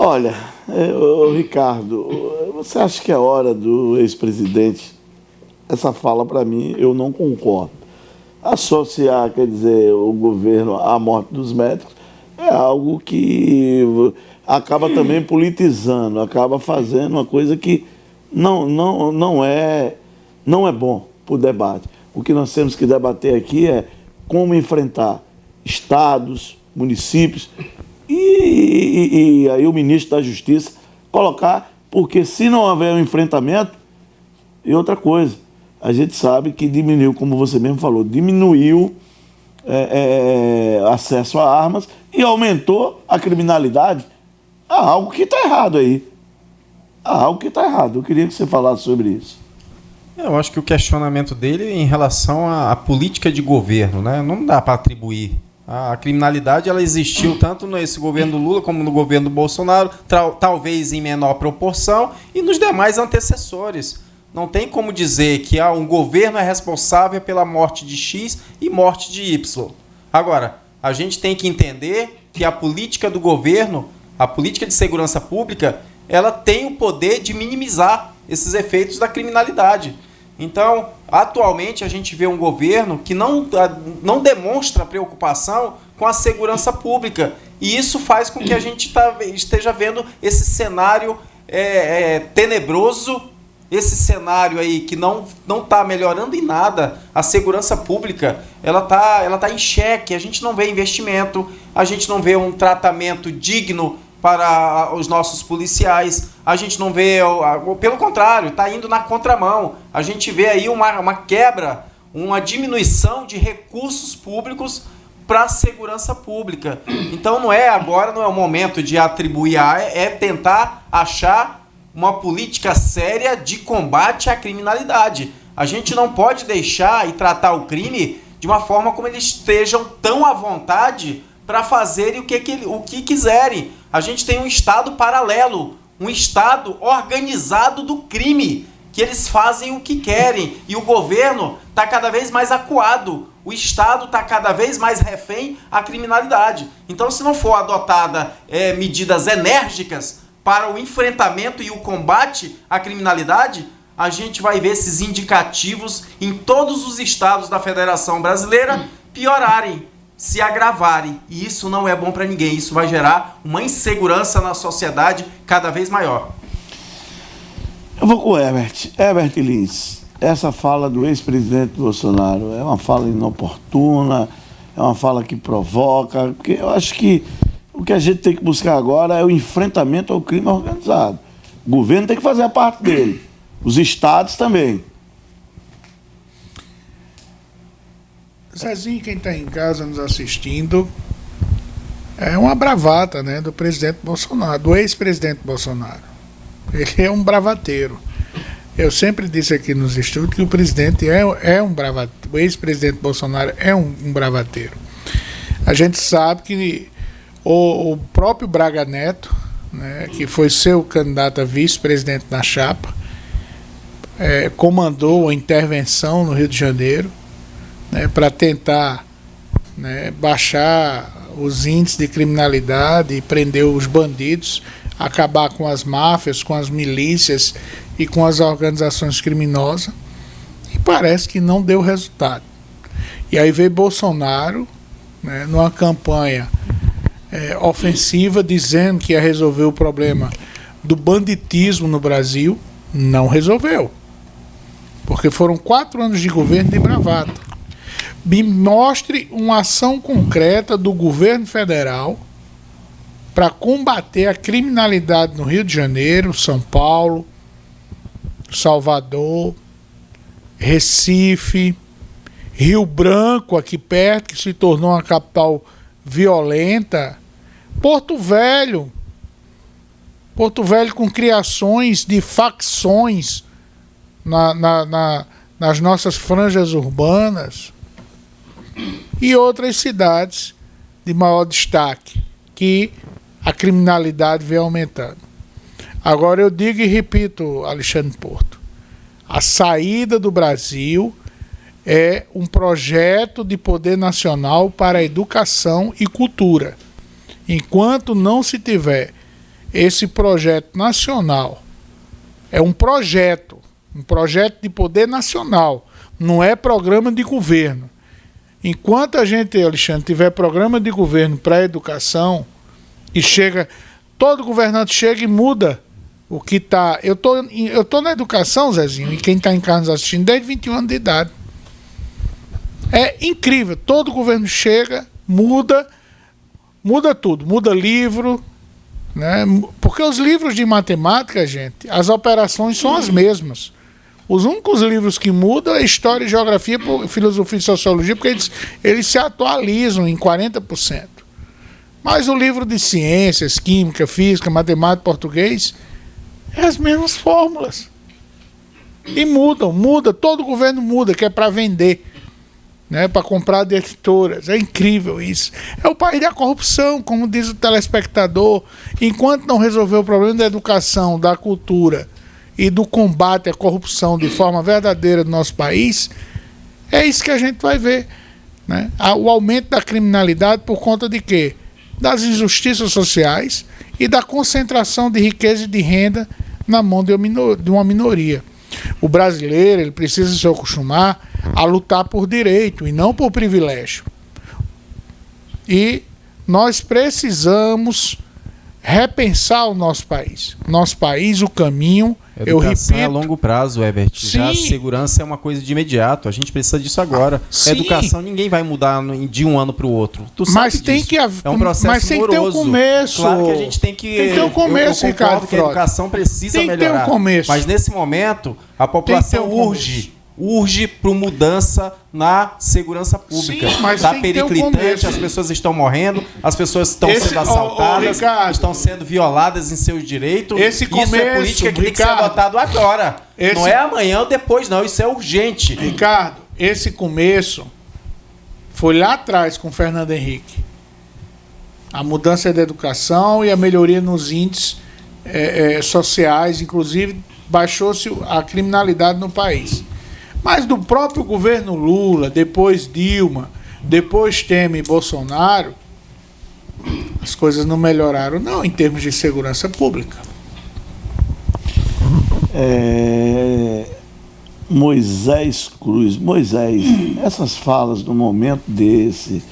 Olha, Ricardo, você acha que é hora do ex-presidente? Essa fala, para mim, eu não concordo. Associar, quer dizer, o governo à morte dos médicos é algo que acaba também politizando, acaba fazendo uma coisa que não é bom para o debate. O que nós temos que debater aqui é como enfrentar estados, municípios e aí o ministro da Justiça colocar, porque se não houver um enfrentamento, e outra coisa, a gente sabe que diminuiu, como você mesmo falou, diminuiu acesso a armas e aumentou a criminalidade. Há algo que está errado aí. Há algo que está errado. Eu queria que você falasse sobre isso. Eu acho que o questionamento dele é em relação à política de governo, né? Não dá para atribuir. A criminalidade ela existiu tanto nesse governo do Lula como no governo do Bolsonaro, talvez em menor proporção, e nos demais antecessores. Não tem como dizer que um governo é responsável pela morte de X e morte de Y. Agora, a gente tem que entender que a política do governo, a política de segurança pública, ela tem o poder de minimizar esses efeitos da criminalidade. Então, atualmente, a gente vê um governo que não demonstra preocupação com a segurança pública. E isso faz com que a gente esteja vendo esse cenário tenebroso, esse cenário aí que não está melhorando em nada. A segurança pública ela tá em xeque. A gente não vê investimento, a gente não vê um tratamento digno para os nossos policiais, a gente não vê, pelo contrário, está indo na contramão. A gente vê aí uma quebra, uma diminuição de recursos públicos para a segurança pública. Então agora não é o momento de atribuir é tentar achar uma política séria de combate à criminalidade. A gente não pode deixar e tratar o crime de uma forma como eles estejam tão à vontade para fazerem o que quiserem. A gente tem um Estado paralelo, um Estado organizado do crime, que eles fazem o que querem. E o governo está cada vez mais acuado. O Estado está cada vez mais refém à criminalidade. Então, se não for adotada medidas enérgicas para o enfrentamento e o combate à criminalidade, a gente vai ver esses indicativos em todos os estados da Federação Brasileira piorarem, se agravarem. E isso não é bom para ninguém. Isso vai gerar uma insegurança na sociedade cada vez maior. Eu vou com o Herbert Lins. Essa fala do ex-presidente Bolsonaro é uma fala inoportuna, é uma fala que provoca, porque eu acho que o que a gente tem que buscar agora é o enfrentamento ao crime organizado. O governo tem que fazer a parte dele, os estados também. Zezinho, quem está em casa nos assistindo, é uma bravata, né, do presidente Bolsonaro, do ex-presidente Bolsonaro. Ele é um bravateiro. Eu sempre disse aqui nos estudos que o presidente é um bravateiro, o ex-presidente Bolsonaro é um bravateiro. A gente sabe que o próprio Braga Neto, né, que foi seu candidato a vice-presidente na chapa, comandou a intervenção no Rio de Janeiro, né, para tentar, né, baixar os índices de criminalidade e prender os bandidos, acabar com as máfias, com as milícias e com as organizações criminosas, e parece que não deu resultado. E aí veio Bolsonaro, né, numa campanha ofensiva, dizendo que ia resolver o problema do banditismo no Brasil. Não resolveu, porque foram 4 anos de governo de bravata. Me mostre uma ação concreta do governo federal para combater a criminalidade no Rio de Janeiro, São Paulo, Salvador, Recife, Rio Branco, aqui perto, que se tornou uma capital violenta, Porto Velho com criações de facções nas nossas franjas urbanas, e outras cidades de maior destaque, que a criminalidade vem aumentando. Agora eu digo e repito, Alexandre Porto, a saída do Brasil é um projeto de poder nacional para a educação e cultura. Enquanto não se tiver esse projeto nacional é um projeto de poder nacional, não é programa de governo. Enquanto a gente, Alexandre, tiver programa de governo para a educação, e todo governante chega e muda o que está... Eu tô na educação, Zezinho, e quem está em casa nos assistindo, desde 21 anos de idade. É incrível, todo governo chega, muda tudo, muda livro, né? Porque os livros de matemática, gente, as operações são as mesmas. Os únicos livros que mudam é História, Geografia, Filosofia e Sociologia, porque eles se atualizam em 40%. Mas o livro de ciências, química, física, matemática, português, é as mesmas fórmulas. E muda, todo governo muda, que é para vender, né, para comprar de editoras. É incrível isso. É o país da corrupção, como diz o telespectador. Enquanto não resolver o problema da educação, da cultura e do combate à corrupção de forma verdadeira no nosso país, é isso que a gente vai ver, né? O aumento da criminalidade por conta de quê? Das injustiças sociais e da concentração de riqueza e de renda na mão de uma minoria. O brasileiro, ele precisa se acostumar a lutar por direito e não por privilégio. E nós precisamos repensar o nosso país. Nosso país, o caminho, eu repito... é a longo prazo, Herbert. Sim. Já a segurança é uma coisa de imediato. A gente precisa disso agora. Sim. A educação ninguém vai mudar de um ano para o outro. Tu sabe Mas tem disso. que haver, é um processo mas tem que ter um moroso. começo. Claro que a gente tem que... Tem que ter um começo, eu Ricardo concordo que a Frota. educação precisa Tem que melhorar. ter um começo. Mas nesse momento, a população urge por mudança na segurança pública. Sim, mas tá tem que ter um periclitante, começo. as pessoas estão morrendo, as pessoas estão sendo assaltadas, Ricardo, estão sendo violadas em seus direitos. Esse Isso começo, é política que tem que ser Ricardo, adotado agora. Não é amanhã ou depois, não. Isso é urgente. Ricardo, esse começo foi lá atrás com o Fernando Henrique. A mudança da educação e a melhoria nos índices sociais, inclusive baixou-se a criminalidade no país. Mas do próprio governo Lula, depois Dilma, depois Temer e Bolsonaro, as coisas não melhoraram, não, em termos de segurança pública. Moisés Cruz, essas falas no momento desse,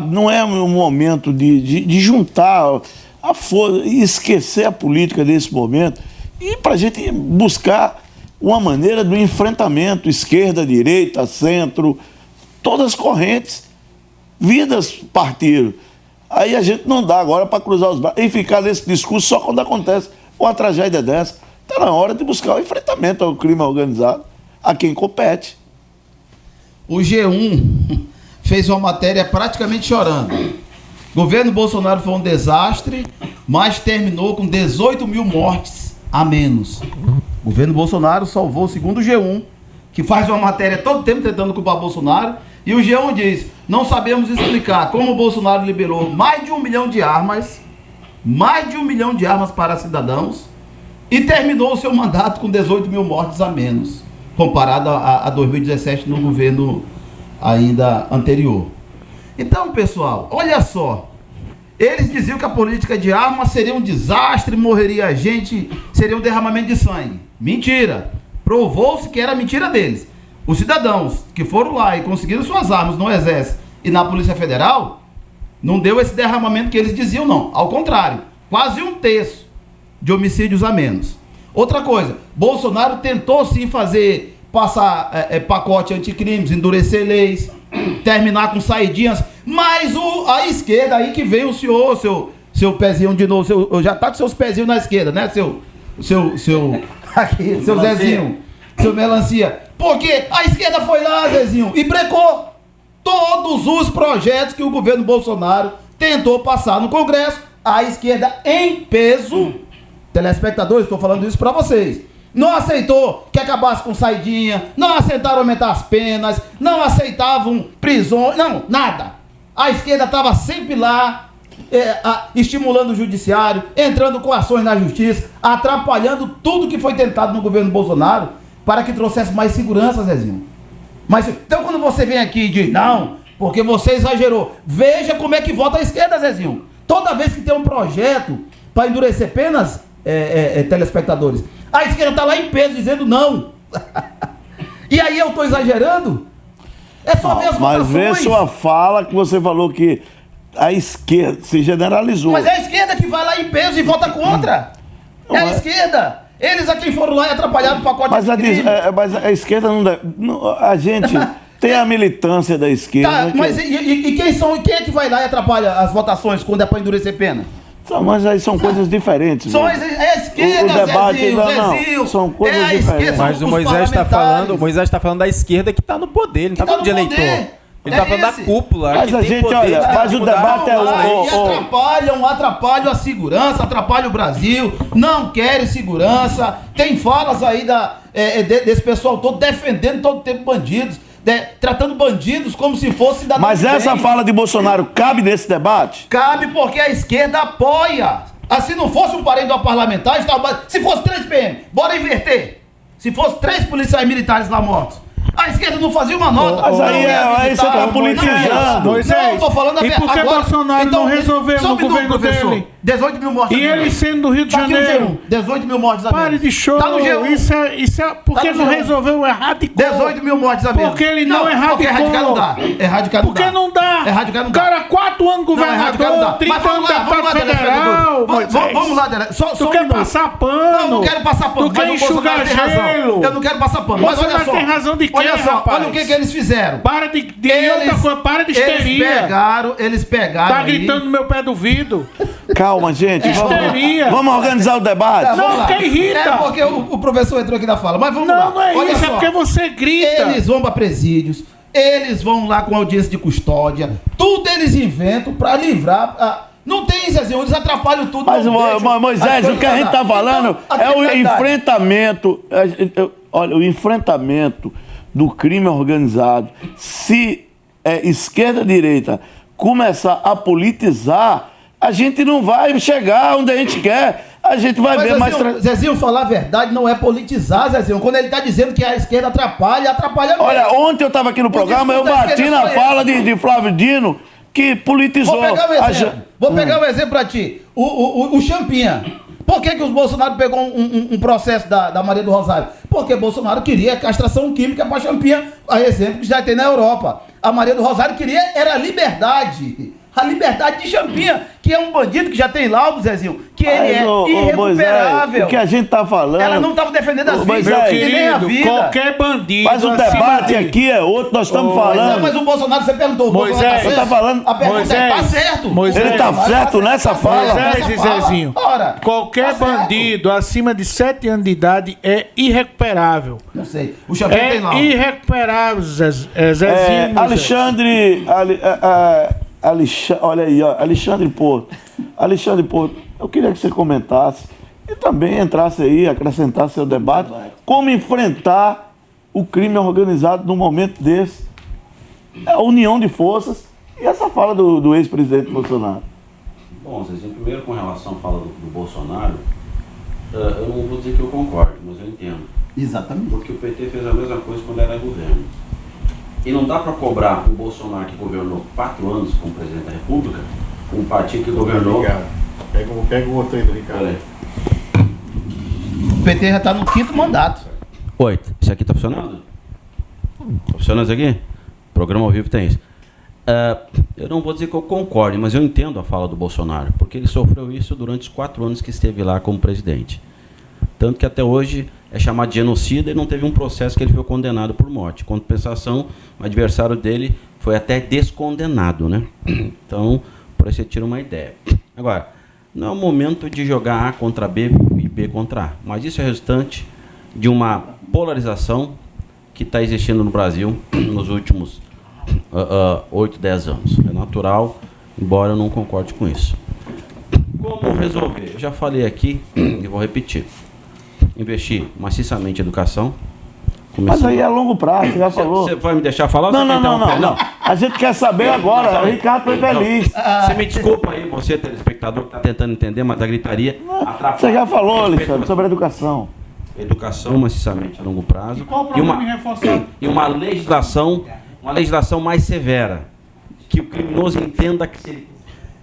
não é um momento de juntar a força e esquecer a política desse momento e para a gente buscar uma maneira do enfrentamento, esquerda, direita, centro, todas as correntes, vidas partiram. Aí a gente não dá agora para cruzar os braços e ficar nesse discurso só quando acontece uma tragédia dessa. Está na hora de buscar o enfrentamento ao crime organizado, a quem compete. O G1 fez uma matéria praticamente chorando. Governo Bolsonaro foi um desastre, mas terminou com 18 mil mortes a menos. O governo Bolsonaro salvou, segundo o G1, que faz uma matéria todo tempo tentando culpar Bolsonaro, e o G1 diz: não sabemos explicar como o Bolsonaro liberou mais de 1 milhão de armas para cidadãos, e terminou o seu mandato com 18 mil mortes a menos, comparado a 2017 no governo ainda anterior. Então, pessoal, olha só, eles diziam que a política de armas seria um desastre, morreria gente, seria um derramamento de sangue. Mentira! Provou-se que era mentira deles. Os cidadãos que foram lá e conseguiram suas armas no Exército e na Polícia Federal, não deu esse derramamento que eles diziam, não. Ao contrário, quase 1/3 de homicídios a menos. Outra coisa, Bolsonaro tentou sim passar pacote anticrimes, endurecer leis, terminar com saidinhas, mas a esquerda aí que vem o senhor, seu pezinho de novo, já tá com seus pezinhos na esquerda, né, seu Zezinho, seu melancia, porque a esquerda foi lá, Zezinho, e brecou todos os projetos que o governo Bolsonaro tentou passar no Congresso. A esquerda em peso, telespectadores, estou falando isso para vocês, não aceitou que acabasse com saidinha, não aceitaram aumentar as penas, não aceitavam prisões, não, nada. A esquerda estava sempre lá, estimulando o judiciário, entrando com ações na justiça, atrapalhando tudo que foi tentado no governo Bolsonaro para que trouxesse mais segurança, Zezinho. Mas então quando você vem aqui e diz, não, porque você exagerou, veja como é que vota a esquerda, Zezinho. Toda vez que tem um projeto para endurecer penas, telespectadores, a esquerda está lá em peso dizendo não. E aí eu estou exagerando? É só ver as votações. Mas vê sua fala que você falou que a esquerda se generalizou. Mas é a esquerda que vai lá em peso e vota contra. É a esquerda. Eles a quem foram lá e atrapalharam o pacote Mas a esquerda não deve. A gente tem a militância da esquerda. Tá, mas quem é que vai lá e atrapalha as votações quando é para endurecer pena? Mas aí são coisas diferentes. É a esquerda, o debate, Zezinho. São coisas diferentes. Mas o Moisés está falando da esquerda que está no poder, ele não está falando de eleitor. Ele está falando da cúpula. Mas a gente, olha, mas o debate atrapalham a segurança, atrapalham o Brasil, não querem segurança. Tem falas aí desse pessoal todo defendendo todo o tempo bandidos, tratando bandidos como se fosse cidadão. Mas essa fala de Bolsonaro cabe nesse debate? Cabe porque a esquerda apoia. Se não fosse um parente do parlamentar, se fosse 3 PM, bora inverter. Se fosse 3 policiais militares lá mortos, a esquerda não fazia uma nota. Mas aí você está politizando. Não, eu tô falando e por que Bolsonaro não resolveu no governo dele? 18 mil mortes. E ele sendo do Rio de Janeiro. 18 mil mortes a menos. Pare de show. Tá no G1. Isso é porque não resolveu, erradicou. 18 mil mortes a menos. Porque ele não erradicou. Porque erradicar não dá. Erradicar não dá. Porque não dá. Erradicar não dá. Cara, 4 anos governador, 30 anos deputado federal. Vamos lá, Dele. Tu quer passar pano? Não quero passar pano. Tu quer enxugar gelo? Eu não quero passar pano. Mas olha só. Tem razão de quê, olha só, rapaz? olha o que eles fizeram. Para de outra coisa, para de histeria. Eles pegaram. Tá gritando no meu pé do vidro. Calma, gente. Vamos organizar o debate. Não, que irrita. É porque o professor entrou aqui na fala. Mas vamos lá. Não é olha isso, só. é porque você grita. Eles vão para presídios. Eles vão lá com audiência de custódia. Tudo eles inventam para livrar. Não tem, Zezinho, eles atrapalham tudo. Mas, Moisés, o que a gente está falando é o enfrentamento. Olha, o enfrentamento do crime organizado. Se esquerda-direita começar a politizar, a gente não vai chegar onde a gente quer. A gente vai ver mais... Zezinho, falar a verdade não é politizar, Zezinho. Quando ele está dizendo que a esquerda atrapalha mesmo. Olha, ontem eu estava aqui no programa, eu bati na fala de Flávio Dino, que politizou. Vou pegar um exemplo para ti. O Champinha. Por que os Bolsonaro pegou um processo da Maria do Rosário? Porque Bolsonaro queria castração química para Champinha, a exemplo que já tem na Europa. A Maria do Rosário queria era liberdade. A liberdade de Champinha, que é um bandido que já tem laudo, Zezinho, que ele é irrecuperável. Moisés, o que a gente está falando... Ela não estava defendendo as vítimas, nem a vida. Qualquer bandido... Mas o debate aqui é outro, nós estamos falando... Mas o Bolsonaro, você perguntou, o Bolsonaro está certo? Você está falando... A pergunta está certo. Ele está certo nessa fala? Moisés e Zezinho, qualquer bandido acima de 7 anos de idade é irrecuperável. Não sei. O Champinha tem laudo. É irrecuperável, Zezinho. Olha aí, ó, Alexandre Porto, eu queria que você comentasse e também entrasse aí, acrescentasse seu debate, como enfrentar o crime organizado num momento desse, a união de forças e essa fala do ex-presidente Bolsonaro. Bom, Zezinho, primeiro com relação à fala do Bolsonaro, eu não vou dizer que eu concordo, mas eu entendo. Exatamente. Porque o PT fez a mesma coisa quando era governo. E não dá para cobrar o Bolsonaro, que governou 4 anos como presidente da República, um partido que governou... Pega o outro aí do Ricardo. O PT já está no 5º mandato. Oi, isso aqui está funcionando? Está funcionando isso aqui? Programa ao vivo tem isso. Eu não vou dizer que eu concorde, mas eu entendo a fala do Bolsonaro, porque ele sofreu isso durante os 4 anos que esteve lá como presidente. Tanto que até hoje é chamado de genocida e não teve um processo que ele foi condenado por morte. Com compensação, o adversário dele foi até descondenado, né? Então, por aí você tira uma ideia. Agora, não é o momento de jogar A contra B e B contra A, mas isso é resultante de uma polarização que está existindo no Brasil nos últimos 8, 10 anos. É natural, embora eu não concorde com isso. Como resolver? Eu já falei aqui e vou repetir. Investir maciçamente em educação. Mas aí é a longo prazo, você já falou. Você vai me deixar falar? Não. A gente quer saber agora. O Ricardo foi feliz. Você me desculpa aí, você, telespectador, que está tentando entender, mas a gritaria atrapalha. Você já falou, Alexandre, sobre a educação. Educação maciçamente a longo prazo. E qual o problema em reforçar? E uma legislação mais severa. Que o criminoso entenda que se ele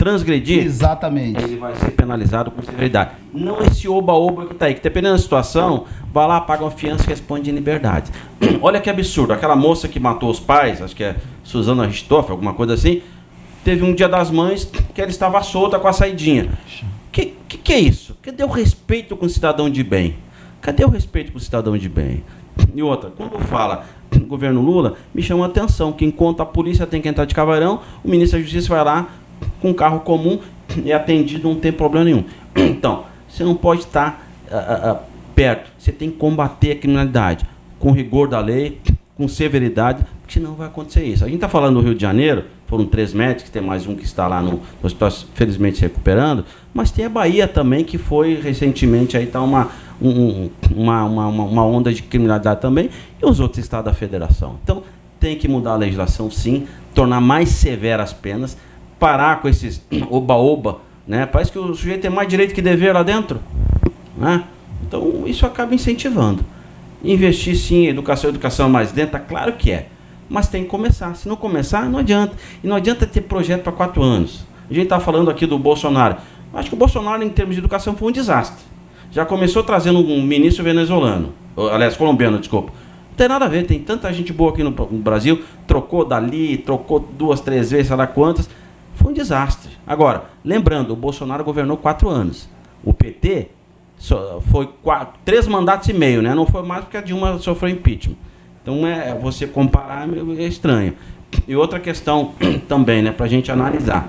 transgredir, Exatamente. ele vai ser penalizado com severidade. Não esse oba-oba que está aí, que dependendo da situação, vai lá, paga uma fiança e responde em liberdade. Olha que absurdo, aquela moça que matou os pais, acho que é Suzana Richthofen, alguma coisa assim, teve um Dia das Mães que ela estava solta com a saidinha. Que é isso? Cadê o respeito com o cidadão de bem? Cadê o respeito com o cidadão de bem? E outra, quando fala governo Lula, me chama a atenção que enquanto a polícia tem que entrar de caveirão, o ministro da Justiça vai lá com um carro comum e é atendido, não tem problema nenhum. Então, você não pode estar perto, você tem que combater a criminalidade com rigor da lei, com severidade, porque senão vai acontecer isso. A gente está falando do Rio de Janeiro, foram 3 médicos, tem mais um que está lá no hospital, felizmente se recuperando, mas tem a Bahia também, que foi recentemente, aí está uma onda de criminalidade também, e os outros estados da federação. Então, tem que mudar a legislação, sim, tornar mais severas as penas, parar com esses oba-oba, né? Parece que o sujeito tem mais direito que dever lá dentro, né? Então, isso acaba incentivando. Investir, sim, em educação mais lenta, claro que é. Mas tem que começar. Se não começar, não adianta. E não adianta ter projeto para 4 anos. A gente está falando aqui do Bolsonaro. Acho que o Bolsonaro, em termos de educação, foi um desastre. Já começou trazendo um ministro venezuelano. Aliás, colombiano, desculpa. Não tem nada a ver. Tem tanta gente boa aqui no Brasil. Trocou dali, trocou 2, 3 vezes, sei lá quantas. Foi um desastre. Agora, lembrando, o Bolsonaro governou 4 anos. O PT foi 3 mandatos e meio, né? Não foi mais porque a Dilma sofreu impeachment. Então, você comparar é estranho. E outra questão também, né, para a gente analisar.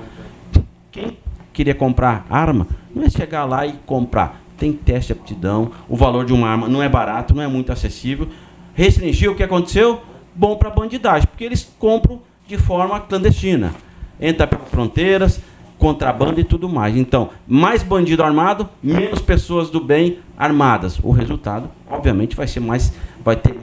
Quem queria comprar arma, não é chegar lá e comprar. Tem teste de aptidão, o valor de uma arma não é barato, não é muito acessível. Restringir, o que aconteceu? Bom para a bandidagem, porque eles compram de forma clandestina. Entra pelas fronteiras, contrabando e tudo mais. Então, mais bandido armado, menos pessoas do bem armadas. O resultado, obviamente, vai ter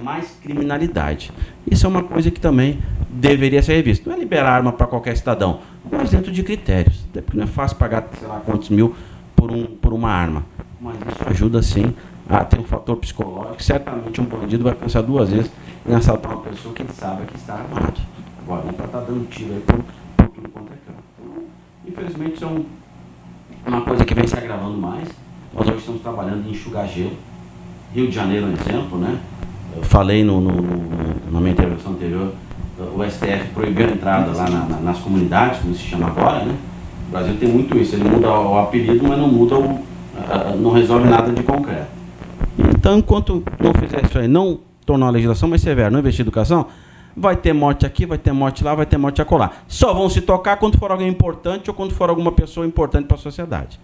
mais criminalidade. Isso é uma coisa que também deveria ser revista. Não é liberar arma para qualquer cidadão, mas dentro de critérios. Até porque não é fácil pagar, sei lá, quantos mil por uma arma. Mas isso ajuda, sim, a ter um fator psicológico. Certamente um bandido vai pensar 2 vezes em assaltar uma pessoa que ele sabe que está armado. Agora, não para estar dando tiro aí por tudo quanto é canto. Então, infelizmente, isso é uma coisa que vem se agravando mais. Nós hoje estamos trabalhando em enxugar gelo. Rio de Janeiro é um exemplo, né? Eu falei na minha intervenção anterior, o STF proibiu a entrada lá nas comunidades, como se chama agora, né? O Brasil tem muito isso, ele muda o apelido, mas não muda não resolve nada de concreto. Então, enquanto não fizer isso aí, não tornar a legislação mais severa, não investir em educação, vai ter morte aqui, vai ter morte lá, vai ter morte acolá. Só vão se tocar quando for alguém importante ou quando for alguma pessoa importante para a sociedade.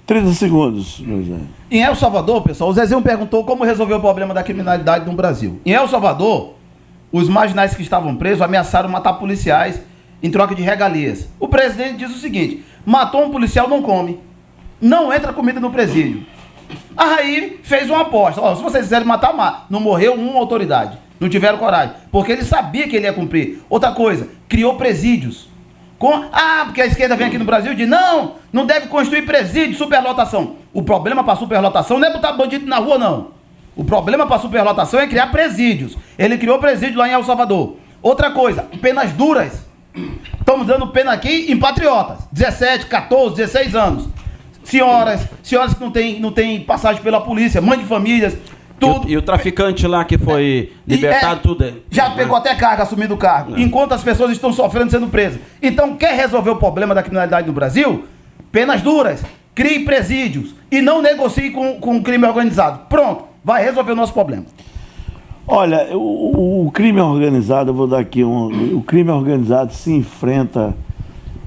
30 segundos, José. Em El Salvador, pessoal, o Zezinho perguntou como resolver o problema da criminalidade no Brasil. Em El Salvador, os marginais que estavam presos ameaçaram matar policiais em troca de regalias. O presidente diz o seguinte: matou um policial, não come. Não entra comida no presídio. Aí fez uma aposta. Se vocês quiserem matar, mata. Não morreu uma autoridade. Não tiveram coragem. Porque ele sabia que ele ia cumprir. Outra coisa, criou presídios. Porque a esquerda vem aqui no Brasil e diz, não deve construir presídio, superlotação. O problema para superlotação não é botar bandido na rua, não. O problema para superlotação é criar presídios. Ele criou presídio lá em El Salvador. Outra coisa, penas duras. Estamos dando pena aqui em patriotas. 17, 14, 16 anos. Senhoras que não tem passagem pela polícia, mãe de famílias, tudo. E o traficante lá que foi libertado, tudo. Já pegou até carga, assumindo o cargo, enquanto as pessoas estão sofrendo sendo presas. Então, quer resolver o problema da criminalidade no Brasil? Penas duras, crie presídios e não negocie com o crime organizado. Pronto, vai resolver o nosso problema. Olha, o crime organizado, eu vou dar aqui o crime organizado se enfrenta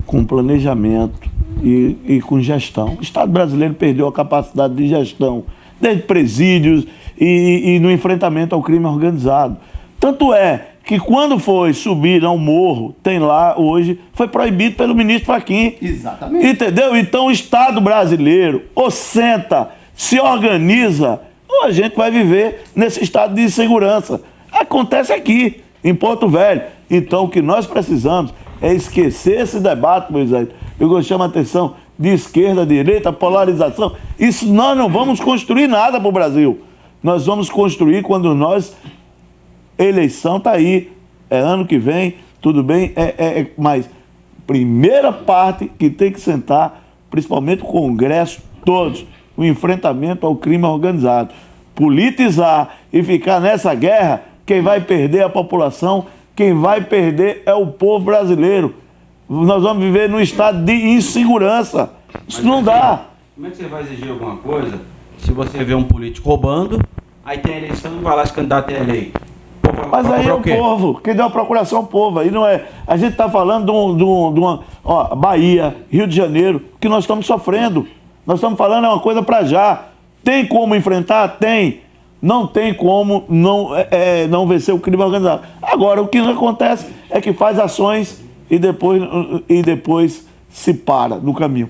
com planejamento e com gestão. O Estado brasileiro perdeu a capacidade de gestão, desde presídios e no enfrentamento ao crime organizado. Tanto é que quando foi subir ao morro, tem lá hoje, foi proibido pelo ministro Fachin. Exatamente. Entendeu? Então o Estado brasileiro ou senta, se organiza, ou a gente vai viver nesse estado de insegurança. Acontece aqui, em Porto Velho. Então o que nós precisamos é esquecer esse debate, Moisés. Eu chamo a atenção de esquerda, direita, polarização. Isso nós não vamos construir nada para o Brasil. Nós vamos construir quando nós... Eleição está aí, é ano que vem, tudo bem, mas Primeira parte que tem que sentar, principalmente o Congresso, todos, o enfrentamento ao crime organizado. Politizar e ficar nessa guerra, quem vai perder é a população, quem vai perder é o povo brasileiro. Nós vamos viver num estado de insegurança. Isso não dá. Como é que você vai exigir alguma coisa se você vê um político roubando, aí tem a eleição e vai lá se candidato a eleito? Mas aí é o povo, quem deu a procuração é o povo. Aí não é. A gente está falando de uma. Ó, Bahia, Rio de Janeiro, que nós estamos sofrendo. Nós estamos falando é uma coisa para já. Tem como enfrentar? Tem. Não tem como não vencer o crime organizado. Agora, o que não acontece é que faz ações e depois se para no caminho.